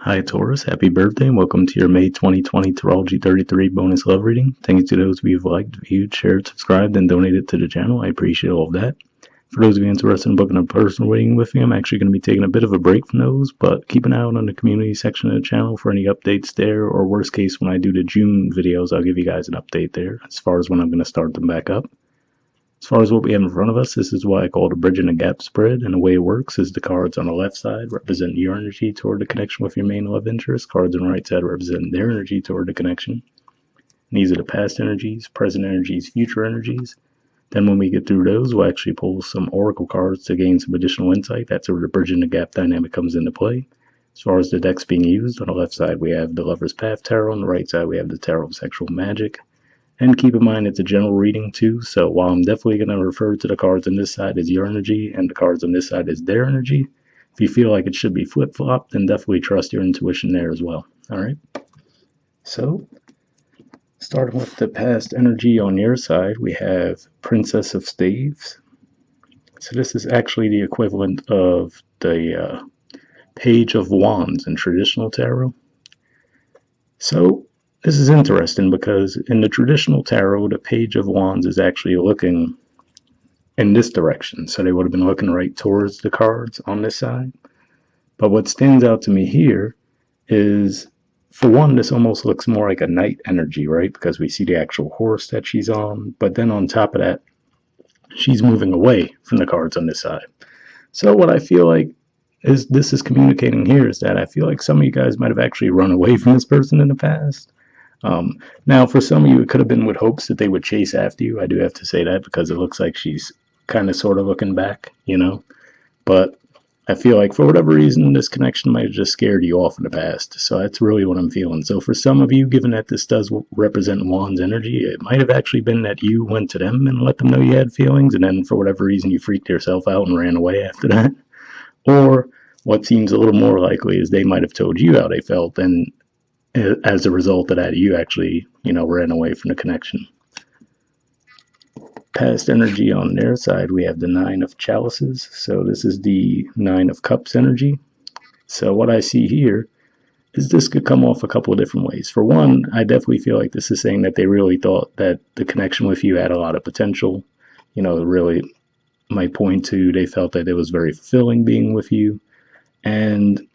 Hi Taurus, happy birthday and welcome to your May 2020 Astrology 33 bonus love reading. Thank you to those of you who've liked, viewed, shared, subscribed, and donated to the channel. I appreciate all of that. For those of you interested in booking a personal reading with me, I'm actually going to be taking a bit of a break from those, but keep an eye out on the community section of the channel for any updates there, or worst case, when I do the June videos, I'll give you guys an update there as far as when I'm going to start them back up. As far as what we have in front of us, this is what I call the bridging the gap spread, and the way it works is the cards on the left side represent your energy toward the connection with your main love interest. Cards on the right side represent their energy toward the connection. And these are the past energies, present energies, future energies. Then when we get through those, we'll actually pull some oracle cards to gain some additional insight. That's where the bridging the gap dynamic comes into play. As far as the decks being used, on the left side we have the Lover's Path Tarot, on the right side we have the Tarot of Sexual Magic. And keep in mind it's a general reading too, so while I'm definitely going to refer to the cards on this side as your energy and the cards on this side as their energy, if you feel like it should be flip-flopped, then definitely trust your intuition there as well. Alright, so starting with the past energy on your side, we have Princess of Staves. So this is actually the equivalent of the Page of Wands in traditional tarot. So this is interesting because in the traditional tarot, the Page of Wands is actually looking in this direction. So they would have been looking right towards the cards on this side. But what stands out to me here is, for one, this almost looks more like a knight energy, right? Because we see the actual horse that she's on. But then on top of that, she's moving away from the cards on this side. So what I feel like this is communicating here is that I feel like some of you guys might have actually run away from this person in the past. Now, for some of you, it could have been with hopes that they would chase after you. I do have to say that because it looks like she's kind of sort of looking back, you know. But I feel like for whatever reason, this connection might have just scared you off in the past. So that's really what I'm feeling. So for some of you, given that this does represent Wands energy, it might have actually been that you went to them and let them know you had feelings, and then for whatever reason, you freaked yourself out and ran away after that. Or what seems a little more likely is they might have told you how they felt, and as a result of that, you actually, ran away from the connection. Past energy on their side, we have the Nine of Chalices. So this is the Nine of Cups energy. So what I see here is this could come off a couple of different ways. For one, I definitely feel like this is saying that they really thought that the connection with you had a lot of potential. Really might point to they felt that it was very fulfilling being with you. And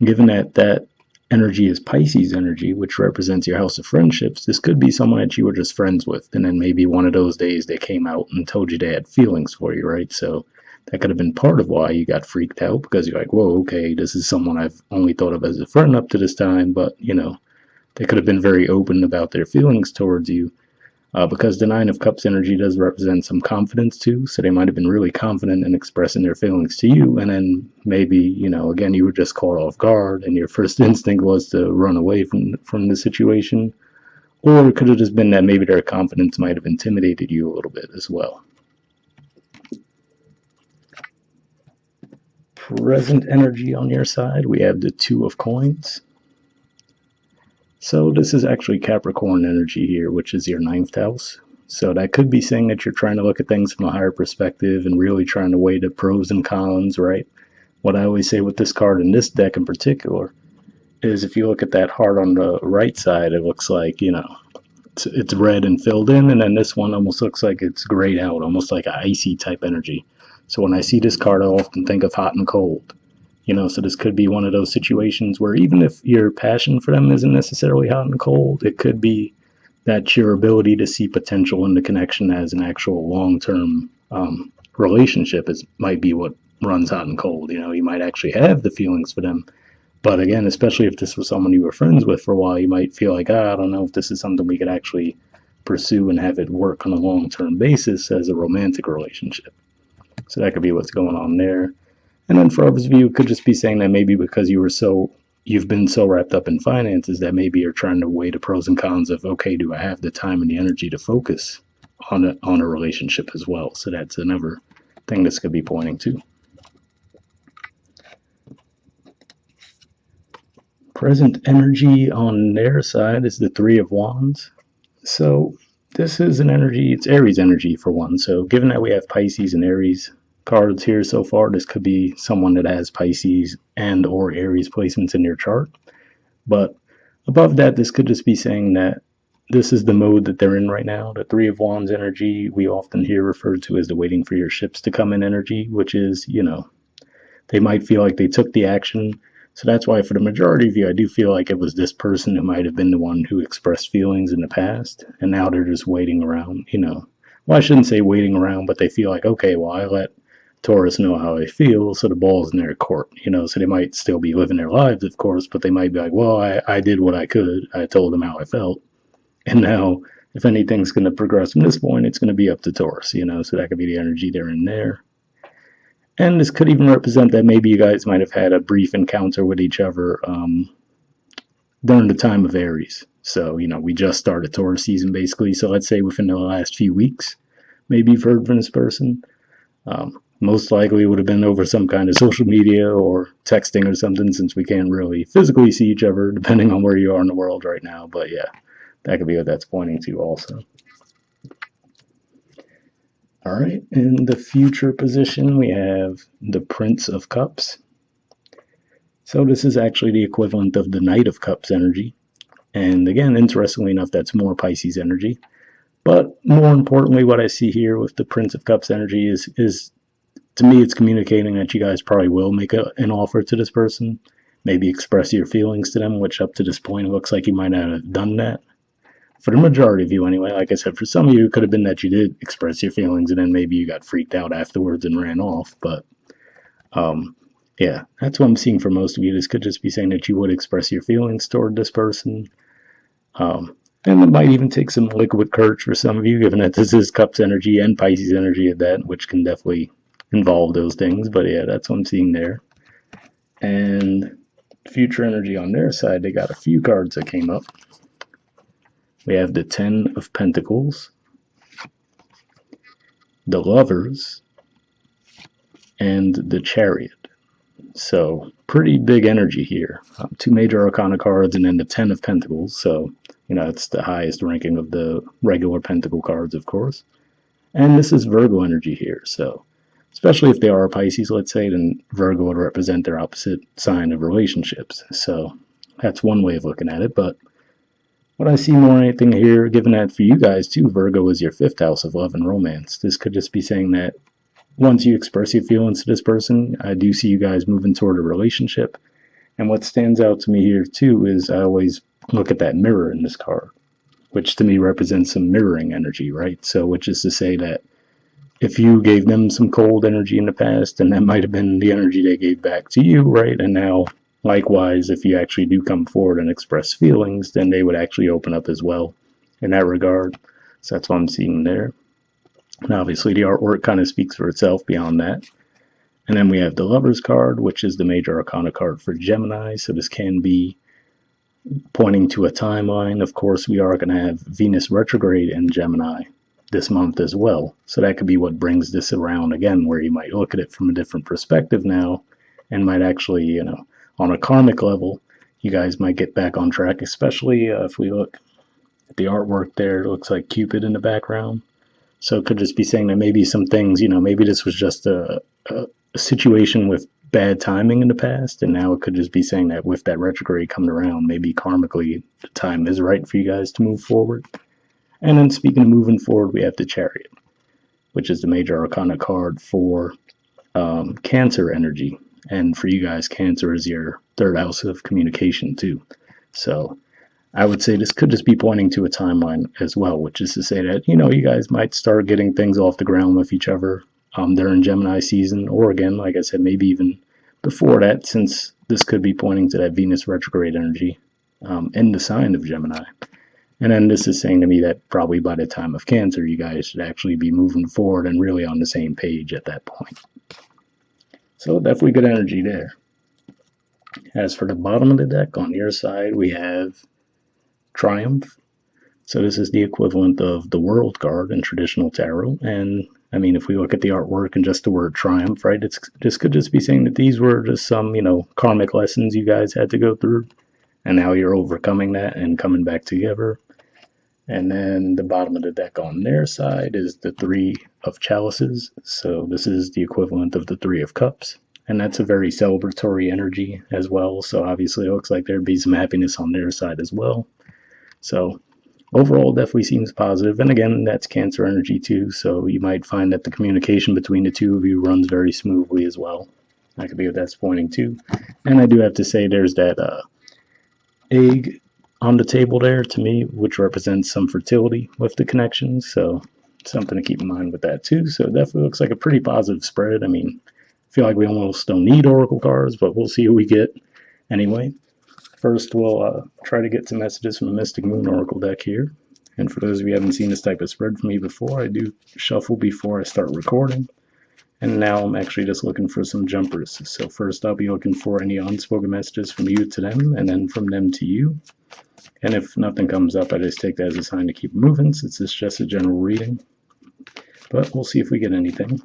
given that energy is Pisces energy, which represents your house of friendships, this could be someone that you were just friends with, and then maybe one of those days they came out and told you they had feelings for you, right? So that could have been part of why you got freaked out, because you're like, whoa, okay, this is someone I've only thought of as a friend up to this time, but they could have been very open about their feelings towards you. Because the Nine of Cups energy does represent some confidence too, so they might have been really confident in expressing their feelings to you, and then maybe, again, you were just caught off guard, and your first instinct was to run away from the situation. Or it could have just been that maybe their confidence might have intimidated you a little bit as well. Present energy on your side, we have the Two of Coins. So this is actually Capricorn energy here, which is your 9th house. So that could be saying that you're trying to look at things from a higher perspective and really trying to weigh the pros and cons, right? What I always say with this card in this deck in particular is if you look at that heart on the right side, it looks like, it's red and filled in, and then this one almost looks like it's grayed out, almost like an icy type energy. So when I see this card, I often think of hot and cold. So this could be one of those situations where even if your passion for them isn't necessarily hot and cold, it could be that your ability to see potential in the connection as an actual long-term relationship might be what runs hot and cold. You might actually have the feelings for them, but again, especially if this was someone you were friends with for a while, you might feel like, I don't know if this is something we could actually pursue and have it work on a long-term basis as a romantic relationship. So that could be what's going on there. And then for others of you, it could just be saying that maybe because you've been so wrapped up in finances that maybe you're trying to weigh the pros and cons of, okay, do I have the time and the energy to focus on a relationship as well? So that's another thing this could be pointing to. Present energy on their side is the Three of Wands. So this is an energy, it's Aries energy for one. So given that we have Pisces and Aries cards here so far, this could be someone that has Pisces and or Aries placements in their chart. But above that, this could just be saying that this is the mode that they're in right now. The Three of Wands energy, we often hear referred to as the waiting for your ships to come in energy, which is, they might feel like they took the action. So that's why, for the majority of you, I do feel like it was this person who might have been the one who expressed feelings in the past, and now they're just waiting around. Well, I shouldn't say waiting around, but they feel like, okay, well, I let Taurus know how I feel, so the ball's in their court. So they might still be living their lives, of course, but they might be like, well, I did what I could. I told them how I felt. And now, if anything's going to progress from this point, it's going to be up to Taurus. So that could be the energy they're in there. And this could even represent that maybe you guys might have had a brief encounter with each other during the time of Aries. So, we just started Taurus season basically. So let's say within the last few weeks, maybe you've heard from this person. Most likely it would have been over some kind of social media or texting or something, since we can't really physically see each other depending on where you are in the world right now. But yeah, that could be what that's pointing to also. All right, in the future position, we have the Prince of Cups. So this is actually the equivalent of the Knight of Cups energy. And again, interestingly enough, that's more Pisces energy. But more importantly, what I see here with the Prince of Cups energy is to me, it's communicating that you guys probably will make an offer to this person. Maybe express your feelings to them, which up to this point, it looks like you might not have done that. For the majority of you, anyway, like I said, for some of you, it could have been that you did express your feelings and then maybe you got freaked out afterwards and ran off. But yeah, that's what I'm seeing for most of you. This could just be saying that you would express your feelings toward this person. And it might even take some liquid courage for some of you, given that this is Cups energy and Pisces energy at that, which can definitely involve those things. But yeah, that's what I'm seeing there. And future energy on their side, they got a few cards that came up. We have the Ten of Pentacles, the Lovers, and the Chariot. So pretty big energy here. Two major arcana cards and then the Ten of Pentacles. So, it's the highest ranking of the regular Pentacle cards, of course. And this is Virgo energy here. So especially if they are Pisces, let's say, then Virgo would represent their opposite sign of relationships. So that's one way of looking at it. But what I see more than anything here, given that for you guys too, Virgo is your fifth house of love and romance. This could just be saying that once you express your feelings to this person, I do see you guys moving toward a relationship. And what stands out to me here too is I always look at that mirror in this card, which to me represents some mirroring energy, right? So which is to say that if you gave them some cold energy in the past, then that might have been the energy they gave back to you, right? And now, likewise, if you actually do come forward and express feelings, then they would actually open up as well in that regard. So that's what I'm seeing there. And obviously, the artwork kind of speaks for itself beyond that. And then we have the Lover's card, which is the major arcana card for Gemini. So this can be pointing to a timeline. Of course, we are going to have Venus retrograde in Gemini this month as well. So that could be what brings this around again, where you might look at it from a different perspective now and might actually, on a karmic level, you guys might get back on track, especially if we look at the artwork there. It looks like Cupid in the background. So it could just be saying that maybe some things, maybe this was just a situation with bad timing in the past, and now it could just be saying that with that retrograde coming around, maybe karmically the time is right for you guys to move forward. And then speaking of moving forward, we have the Chariot, which is the major arcana card for Cancer energy. And for you guys, Cancer is your third house of communication too. So I would say this could just be pointing to a timeline as well, which is to say that, you guys might start getting things off the ground with each other during Gemini season, or again, like I said, maybe even before that, since this could be pointing to that Venus retrograde energy in the sign of Gemini. And then this is saying to me that probably by the time of Cancer, you guys should actually be moving forward and really on the same page at that point. So definitely good energy there. As for the bottom of the deck, on your side, we have Triumph. So this is the equivalent of the World card in traditional tarot. And I mean, if we look at the artwork and just the word triumph, right, this could just be saying that these were just some, karmic lessons you guys had to go through. And now you're overcoming that and coming back together. And then the bottom of the deck on their side is the Three of Chalices. So this is the equivalent of the Three of Cups. and that's a very celebratory energy as well. So obviously, it looks like there'd be some happiness on their side as well. So overall, definitely seems positive. And again, that's Cancer energy too. So you might find that the communication between the two of you runs very smoothly as well. That could be what that's pointing to. And I do have to say, there's that egg on the table there to me, which represents some fertility with the connections. So something to keep in mind with that too. So it definitely looks like a pretty positive spread. I mean, I feel like we almost don't need oracle cards, but we'll see what we get anyway. First, we'll try to get some messages from the Mystic Moon Oracle deck here. And for those of you who haven't seen this type of spread from me before, I do shuffle before I start recording. And now I'm actually just looking for some jumpers. So first I'll be looking for any unspoken messages from you to them, and then from them to you. And if nothing comes up, I just take that as a sign to keep moving, since it's just a general reading. But we'll see if we get anything.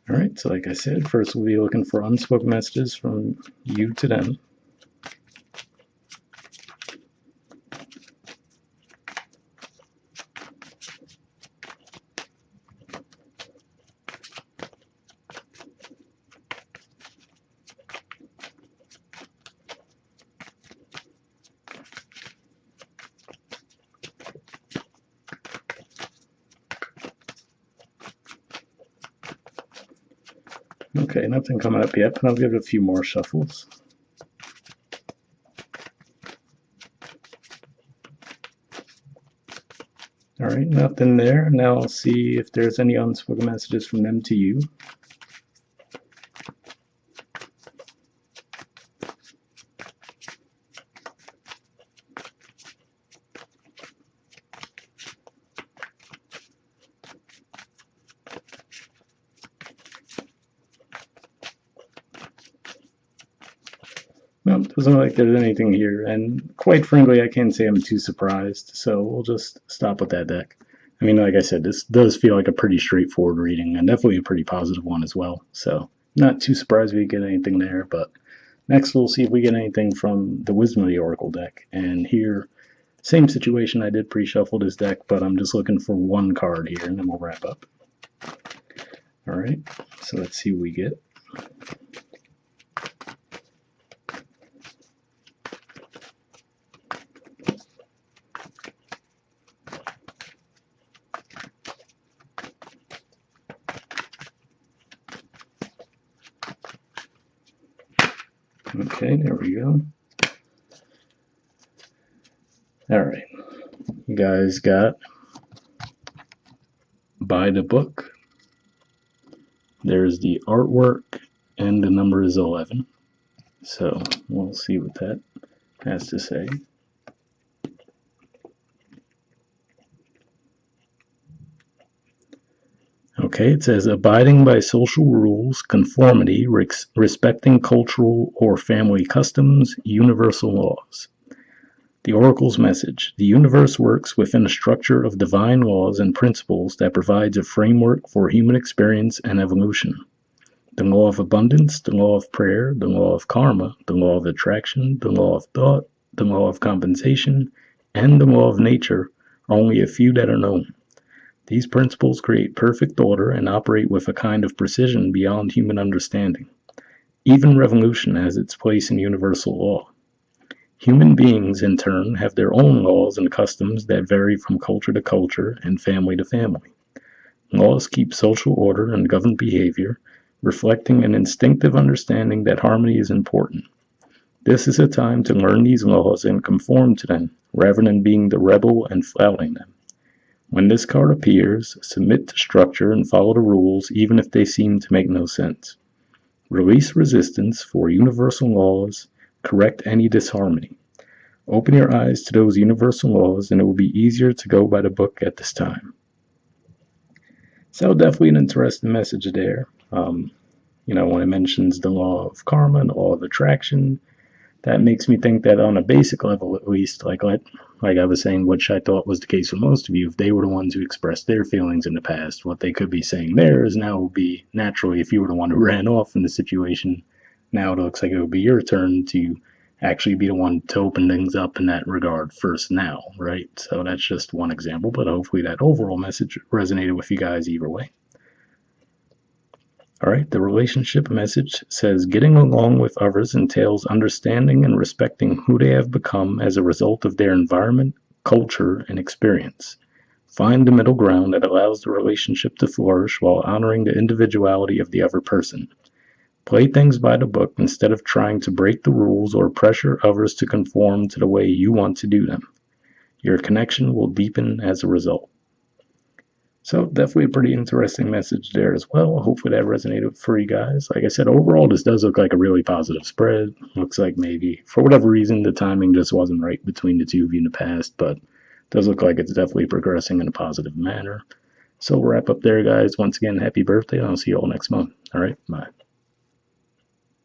Alright, so like I said, first we'll be looking for unspoken messages from you to them. Okay, nothing coming up yet, but I'll give it a few more shuffles. Alright, nothing there. Now I'll see if there's any unspoken messages from them to you. Nope, doesn't look like there's anything here, and quite frankly, I can't say I'm too surprised, so we'll just stop with that deck. I mean, like I said, this does feel like a pretty straightforward reading, and definitely a pretty positive one as well, so not too surprised we get anything there, but next we'll see if we get anything from the Wisdom of the Oracle deck, and here, same situation, I did pre-shuffle this deck, but I'm just looking for one card here, and then we'll wrap up. Alright, so let's see what we get. Okay, there we go. Alright, you guys got Buy the Book. There's the artwork, and the number is 11. So we'll see what that has to say. Okay, it says abiding by social rules, conformity, respecting cultural or family customs, universal laws. The Oracle's message: the universe works within a structure of divine laws and principles that provides a framework for human experience and evolution. The law of abundance, the law of prayer, the law of karma, the law of attraction, the law of thought, the law of compensation, and the law of nature are only a few that are known. These principles create perfect order and operate with a kind of precision beyond human understanding. Even revolution has its place in universal law. Human beings, in turn, have their own laws and customs that vary from culture to culture and family to family. Laws keep social order and govern behavior, reflecting an instinctive understanding that harmony is important. This is a time to learn these laws and conform to them, rather than being the rebel and flouting them. When this card appears, submit to structure and follow the rules even if they seem to make no sense. Release resistance for universal laws, correct any disharmony. Open your eyes to those universal laws and it will be easier to go by the book at this time. So definitely an interesting message there. When it mentions the law of karma and the law of attraction, that makes me think that on a basic level at least, like I was saying, which I thought was the case for most of you, if they were the ones who expressed their feelings in the past, what they could be saying there is now will be naturally, if you were the one who ran off in the situation, now it looks like it will be your turn to actually be the one to open things up in that regard first now, right? So that's just one example, but hopefully that overall message resonated with you guys either way. All right, the relationship message says getting along with others entails understanding and respecting who they have become as a result of their environment, culture, and experience. Find the middle ground that allows the relationship to flourish while honoring the individuality of the other person. Play things by the book instead of trying to break the rules or pressure others to conform to the way you want to do them. Your connection will deepen as a result. So definitely a pretty interesting message there as well. Hopefully that resonated for you guys. Like I said, overall this does look like a really positive spread. Looks like maybe for whatever reason the timing just wasn't right between the two of you in the past, but it does look like it's definitely progressing in a positive manner. So we'll wrap up there, guys. Once again, happy birthday, and I'll see you all next month. All right, bye.